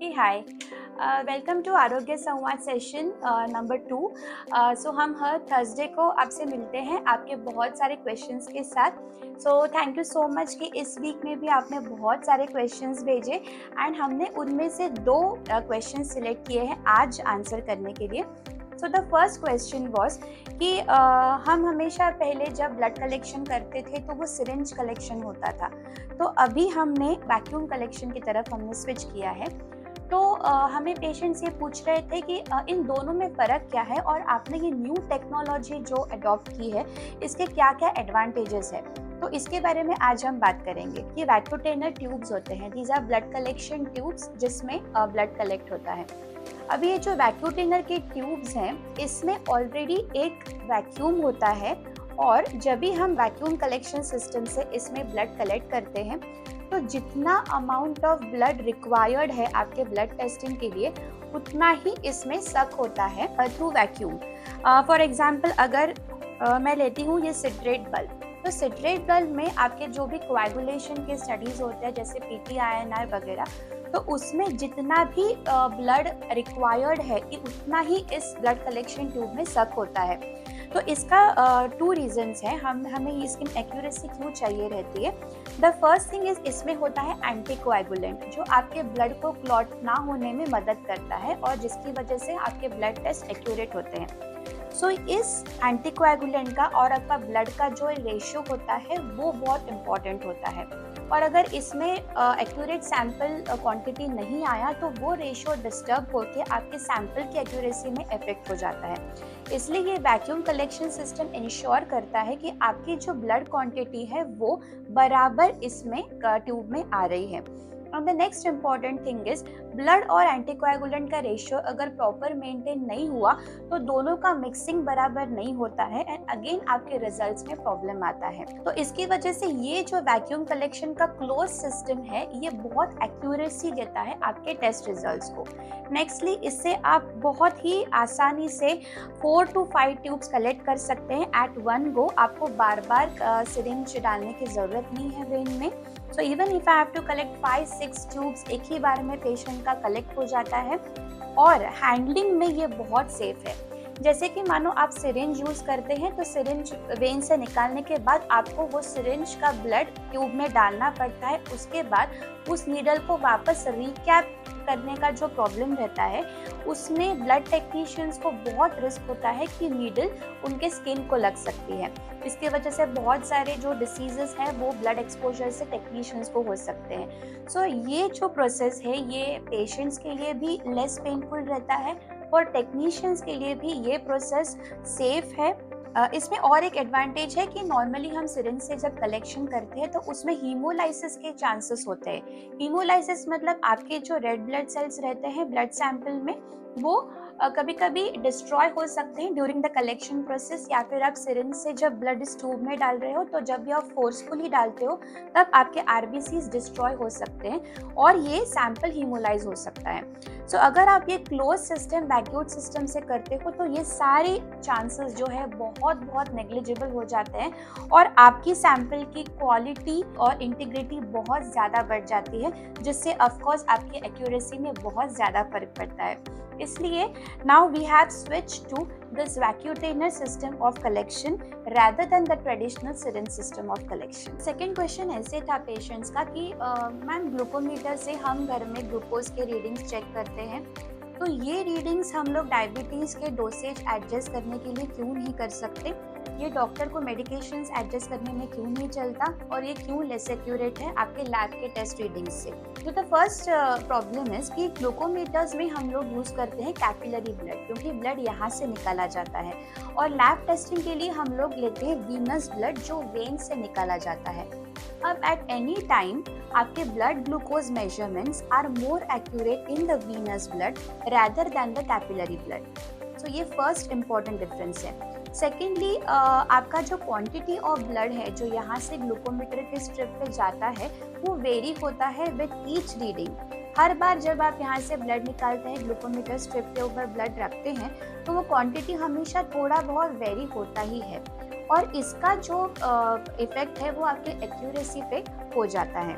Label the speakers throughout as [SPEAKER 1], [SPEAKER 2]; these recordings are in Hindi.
[SPEAKER 1] Hey, hi. वेलकम टू आरोग्य संवाद सेशन नंबर 2। सो हम हर थर्सडे को आपसे मिलते हैं आपके बहुत सारे क्वेश्चंस के साथ। सो थैंक यू सो मच कि इस वीक में भी आपने बहुत सारे क्वेश्चंस भेजे एंड हमने उनमें से 2 क्वेश्चंस सिलेक्ट किए हैं आज आंसर करने के लिए। So the first question was कि हम हमेशा पहले जब ब्लड कलेक्शन करते थे तो वो सिरिंज कलेक्शन होता था, तो अभी हमने वैक्यूम कलेक्शन की तरफ हमने स्विच किया है। तो हमें पेशेंट्स ये पूछ रहे थे कि इन दोनों में फ़र्क क्या है और आपने ये न्यू टेक्नोलॉजी जो अडॉप्ट की है इसके क्या क्या एडवांटेजेस है। तो इसके बारे में आज हम बात करेंगे। ये वैक्यूटेनर ट्यूब्स होते हैं, these are blood collection tubes जिसमें ब्लड कलेक्ट होता है। अभी ये जो वैक्यूटेनर के ट्यूब्स हैं इसमें ऑलरेडी एक वैक्यूम होता है और जब भी हम वैक्यूम कलेक्शन सिस्टम से इसमें ब्लड कलेक्ट करते हैं तो जितना अमाउंट ऑफ ब्लड रिक्वायर्ड है आपके ब्लड टेस्टिंग के लिए उतना ही इसमें सक होता है थ्रू वैक्यूम। फॉर एग्जांपल अगर मैं लेती हूँ ये सिट्रेट बल्ब, तो सिट्रेट बल्ब में आपके जो भी कोएगुलेशन के स्टडीज होते हैं जैसे PTINR वगैरह, तो उसमें जितना भी ब्लड रिक्वायर्ड है उतना ही इस ब्लड कलेक्शन ट्यूब में सक होता है। तो इसका 2 रीजंस हैं हमें इसकी एक्यूरेसी क्यों चाहिए रहती है। द फर्स्ट थिंग इज इसमें होता है एंटीकोएगुलेंट जो आपके ब्लड को क्लॉट ना होने में मदद करता है और जिसकी वजह से आपके ब्लड टेस्ट एक्यूरेट होते हैं। सो इस एंटीकोएगुलेंट का और आपका ब्लड का जो रेशियो होता है वो बहुत इम्पॉर्टेंट होता है और अगर इसमें एक्यूरेट सैंपल क्वांटिटी नहीं आया तो वो रेशियो डिस्टर्ब होकर आपके सैंपल की एक्यूरेसी में इफेक्ट हो जाता है। इसलिए ये वैक्यूम कलेक्शन सिस्टम इंश्योर करता है कि आपकी जो ब्लड क्वांटिटी है वो बराबर इसमें ट्यूब में आ रही है। और the next important thing is blood और एंटीकोएगुलेंट का रेशियो अगर प्रॉपर मेंटेन नहीं हुआ तो दोनों का मिक्सिंग बराबर नहीं होता है एंड अगेन आपके रिजल्ट्स में प्रॉब्लम आता है। तो इसकी वजह से ये जो वैक्यूम कलेक्शन का क्लोज सिस्टम है ये बहुत एक्यूरेसी देता है आपके टेस्ट रिजल्ट्स को। नेक्स्टली इससे आप बहुत ही आसानी से 4 to 5 ट्यूब्स कलेक्ट कर सकते हैं एट वन गो। आपको बार बार सिरिंज डालने की जरूरत नहीं है वेन में। So even if I have to collect 5-6 tubes एक ही बार में पेशेंट का कलेक्ट हो जाता है और हैंडलिंग में ये बहुत सेफ है। जैसे कि मानो आप सिरिंज यूज करते हैं तो सिरिंज वेन से निकालने के बाद आपको वो सिरिंज का ब्लड ट्यूब में डालना पड़ता है, उसके बाद उस नीडल को वापस रिकैप करने का जो प्रॉब्लम रहता है उसमें ब्लड टेक्नीशियंस को बहुत रिस्क होता है कि नीडल उनके स्किन को लग सकती है। इसकी वजह से बहुत सारे जो डिसीजेस हैं वो ब्लड एक्सपोजर से टेक्नीशियंस को हो सकते हैं। सो ये जो प्रोसेस है ये पेशेंट्स के लिए भी लेस पेनफुल रहता है और टेक्नीशियंस के लिए भी ये प्रोसेस सेफ है। इसमें और एक एडवांटेज है कि नॉर्मली हम सिरिंज से जब कलेक्शन करते हैं तो उसमें हीमोलाइसिस के चांसेस होते हैं। हीमोलाइसिस मतलब आपके जो रेड ब्लड सेल्स रहते हैं ब्लड सैंपल में वो कभी कभी डिस्ट्रॉय हो सकते हैं ड्यूरिंग द कलेक्शन प्रोसेस, या फिर आप सिरिंज से जब ब्लड इस ट्यूब में डाल रहे हो तो जब भी आप फोर्सफुली डालते हो तब आपके RBCs डिस्ट्रॉय हो सकते हैं और ये सैंपल हीमोलाइज हो सकता है। सो अगर आप ये क्लोज सिस्टम वैक्यूम सिस्टम से करते हो तो ये सारे चांसेस जो है बहुत बहुत नेग्लिजिबल हो जाते हैं और आपकी सैंपल की क्वालिटी और इंटीग्रिटी बहुत ज़्यादा बढ़ जाती है, जिससे ऑफकोर्स आपकी एक्यूरेसी में बहुत ज़्यादा फर्क पड़ता है। इसलिए now we have switch to this vacutainer system of collection rather than the traditional syringe system of collection. Second question ऐसे था पेशेंट्स का कि मैम ग्लूकोमीटर से हम घर में ग्लूकोज के रीडिंग्स चेक करते हैं, तो ये रीडिंग्स हम लोग डायबिटीज़ के डोसेज एडजस्ट करने के लिए क्यों नहीं कर सकते, ये डॉक्टर को मेडिकेशंस एडजस्ट करने में क्यों नहीं चलता और ये क्यों लेस एक्यूरेट है आपके लैब के टेस्ट रीडिंग्स से। तो द फर्स्ट प्रॉब्लम है कि ग्लूकोमीटर्स में हम लोग यूज़ करते हैं कैपिलरी ब्लड क्योंकि ब्लड यहाँ से निकाला जाता है और लैब टेस्टिंग के लिए हम लोग लेते हैं वीनस ब्लड जो वेन से निकाला जाता है। अब एट एनी टाइम आपके blood glucose measurements are more accurate in the venous blood rather than the capillary blood. So ये फर्स्ट इम्पॉर्टेंट डिफरेंस है। सेकेंडली आपका जो क्वांटिटी ऑफ ब्लड है जो यहाँ से ग्लूकोमीटर के स्ट्रिप पे जाता है वो वेरी होता है विद ईच रीडिंग। हर बार जब आप यहाँ से ब्लड निकालते हैं ग्लूकोमीटर स्ट्रिप के ऊपर ब्लड रखते हैं तो वो क्वांटिटी हमेशा थोड़ा बहुत वेरी होता ही है और इसका जो इफेक्ट है वो आपके एक्यूरेसी पे हो जाता है।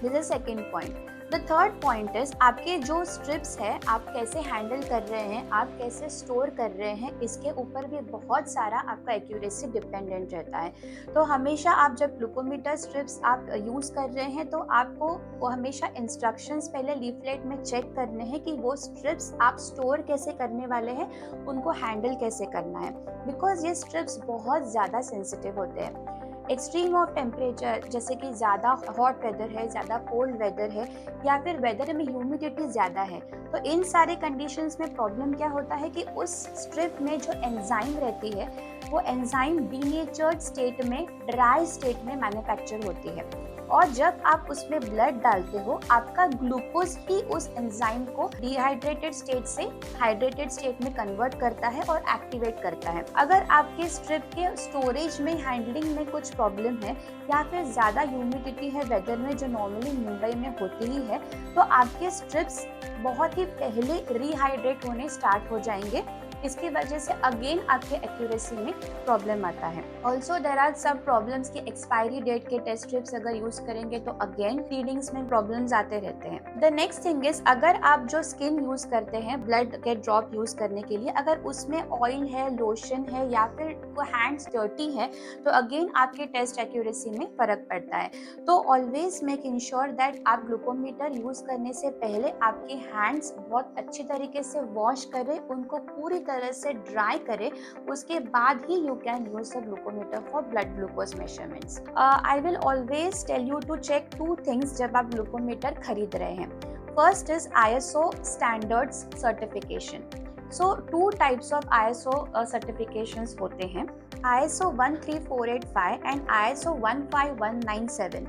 [SPEAKER 1] This is second point. The third point is आपके जो स्ट्रिप्स है आप कैसे हैंडल कर रहे हैं, आप कैसे स्टोर कर रहे हैं, इसके ऊपर भी बहुत सारा आपका एक्यूरेसी डिपेंडेंट रहता है। तो हमेशा आप जब ग्लूकोमीटर स्ट्रिप्स आप यूज़ कर रहे हैं तो आपको वो हमेशा इंस्ट्रक्शंस पहले लीफलेट में चेक करने हैं कि वो स्ट्रिप्स आप स्टोर कैसे करने वाले हैं, उनको हैंडल कैसे करना है, बिकॉज ये स्ट्रिप्स बहुत ज़्यादा सेंसिटिव होते हैं। एक्सट्रीम ऑफ टेम्परेचर जैसे कि ज़्यादा हॉट वेदर है, ज़्यादा कोल्ड वेदर है, या फिर वेदर में ह्यूमिडिटी ज़्यादा है, तो इन सारे कंडीशंस में प्रॉब्लम क्या होता है कि उस स्ट्रिप में जो एंजाइम रहती है वो एंजाइम डीनेचर्ड स्टेट में, ड्राई स्टेट में मैन्युफैक्चर होती है, और जब आप उसमें ब्लड डालते हो आपका ग्लूकोज ही उस एंजाइम को डिहाइड्रेटेड स्टेट से हाइड्रेटेड स्टेट में कन्वर्ट करता है और एक्टिवेट करता है। अगर आपके स्ट्रिप के स्टोरेज में, हैंडलिंग में कुछ प्रॉब्लम है, या फिर ज़्यादा ह्यूमिडिटी है वेदर में जो नॉर्मली मुंबई में होती ही है, तो आपके स्ट्रिप्स बहुत ही पहले रिहाइड्रेट होने स्टार्ट हो जाएंगे। इसकी वजह से अगेन आपके एक्यूरेसी में प्रॉब्लम आता है। ऑल्सो देर आर सब प्रॉब्लम्स की एक्सपायरी डेट के टेस्ट स्ट्रिप्स अगर यूज करेंगे तो अगेन रीडिंग्स में प्रॉब्लम्स आते रहते हैं। द नेक्स्ट थिंग इज अगर आप जो स्किन यूज करते हैं ब्लड के ड्रॉप यूज करने के लिए, अगर उसमें ऑयल है, लोशन है, या फिर वो हैंड्स डर्टी है, तो अगेन आपके टेस्ट एक्यूरेसी में फर्क पड़ता है। तो ऑलवेज मेक इंश्योर दैट आप ग्लूकोमीटर यूज करने से पहले आपके हैंड्स बहुत अच्छी तरीके से वॉश करें, उनको पूरी तरह से ड्राई करें, उसके बाद ही you can use the glucometer for blood glucose measurements. I will always tell you to check two things जब आप ग्लूकोमीटर खरीद रहे हैं। First is ISO standards certification. So two types of ISO certifications होते हैं, ISO 13485 एंड ISO 15197।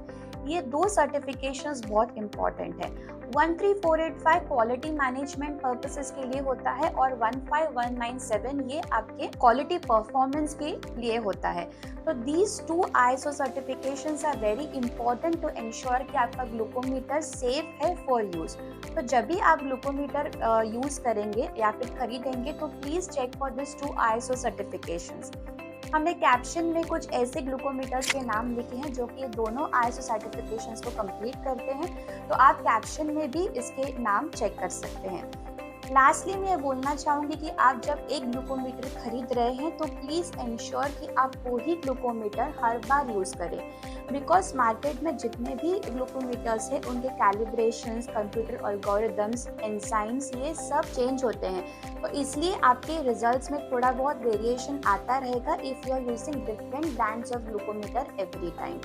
[SPEAKER 1] ये दो सर्टिफिकेशंस बहुत इंपॉर्टेंट है। 13485 क्वालिटी मैनेजमेंट पर्पसेस के लिए होता है और 15197 ये आपके क्वालिटी परफॉर्मेंस के लिए होता है। तो these two ISO certifications are very important to ensure कि आपका ग्लूकोमीटर सेफ है फॉर यूज। तो जब भी आप ग्लूकोमीटर यूज करेंगे या फिर खरीदेंगे तो please check for this two ISO certifications. हमने कैप्शन में कुछ ऐसे ग्लूकोमीटर्स के नाम लिखे हैं जो कि दोनों ISO सर्टिफिकेशंस को कंप्लीट करते हैं, तो आप कैप्शन में भी इसके नाम चेक कर सकते हैं। लास्टली मैं बोलना चाहूँगी कि आप जब एक ग्लूकोमीटर खरीद रहे हैं तो प्लीज़ इंश्योर कि आप वही ग्लूकोमीटर हर बार यूज़ करें, बिकॉज मार्केट में जितने भी ग्लूकोमीटर्स हैं उनके कैलिब्रेशंस, कंप्यूटर एल्गोरिदम्स, एंजाइम्स ये सब चेंज होते हैं, तो इसलिए आपके रिजल्ट्स में थोड़ा बहुत वेरिएशन आता रहेगा if you are using different brands of glucometer every time.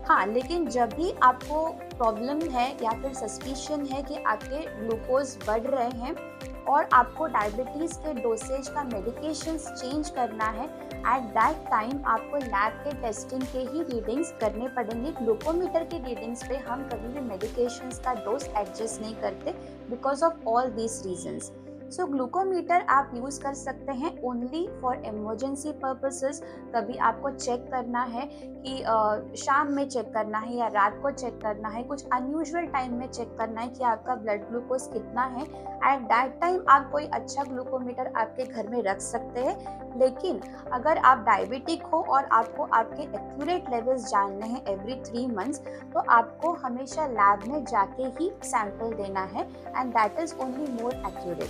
[SPEAKER 1] हाँ, लेकिन जब भी आपको प्रॉब्लम है या फिर सस्पिशन है कि आपके ग्लूकोज बढ़ रहे हैं और आपको डायबिटीज़ के डोसेज का मेडिकेशंस चेंज करना है, एट दैट टाइम आपको लैब के टेस्टिंग के ही रीडिंग्स करने पड़ेंगे। ग्लूकोमीटर के रीडिंग्स पे हम कभी भी मेडिकेशंस का डोज एडजस्ट नहीं करते because of all these reasons. So glucometer आप यूज़ कर सकते हैं ओनली फॉर इमरजेंसी पर्पसेस। कभी आपको चेक करना है कि शाम में चेक करना है या रात को चेक करना है, कुछ अनयूजुअल टाइम में चेक करना है कि आपका ब्लड ग्लूकोज कितना है, एट दैट टाइम आप कोई अच्छा ग्लूकोमीटर आपके घर में रख सकते हैं। लेकिन अगर आप डायबिटिक हो और आपको आपके एक्यूरेट लेवल्स जानने हैं एवरी 3 मंथ्स, तो आपको हमेशा लैब में जाके ही सैंपल देना है, and that is only more accurate.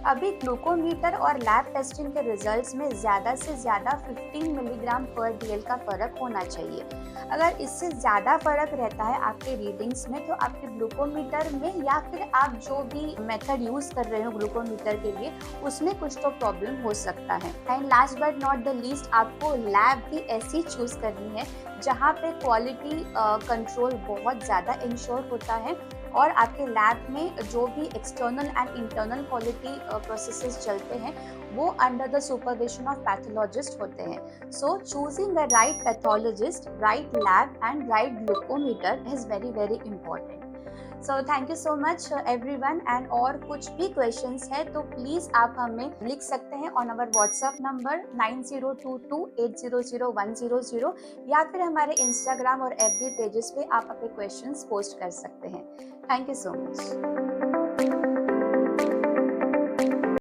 [SPEAKER 1] अभी ग्लूकोमीटर और लैब टेस्टिंग के रिजल्ट्स में ज़्यादा से ज़्यादा 15 मिलीग्राम पर DL का फ़र्क होना चाहिए। अगर इससे ज़्यादा फ़र्क रहता है आपके रीडिंग्स में तो आपके ग्लूकोमीटर में या फिर आप जो भी मेथड यूज़ कर रहे हो ग्लूकोमीटर के लिए उसमें कुछ तो प्रॉब्लम हो सकता है। And last but not the least, आपको लैब भी ऐसी चूज़ करनी है जहाँ पे क्वालिटी कंट्रोल बहुत ज़्यादा इंश्योर होता है और आपके लैब में जो भी external and internal quality processes चलते हैं वो under the supervision of pathologist होते हैं। So choosing the right pathologist, right lab and right glucometer is very very important. So thank you so much everyone, and और कुछ भी क्वेश्चंस है तो प्लीज़ आप हमें लिख सकते हैं ऑन आवर व्हाट्सएप नंबर 9022800100 या फिर हमारे इंस्टाग्राम और FB पेजेस पे आप अपने क्वेश्चंस पोस्ट कर सकते हैं। Thank you so much.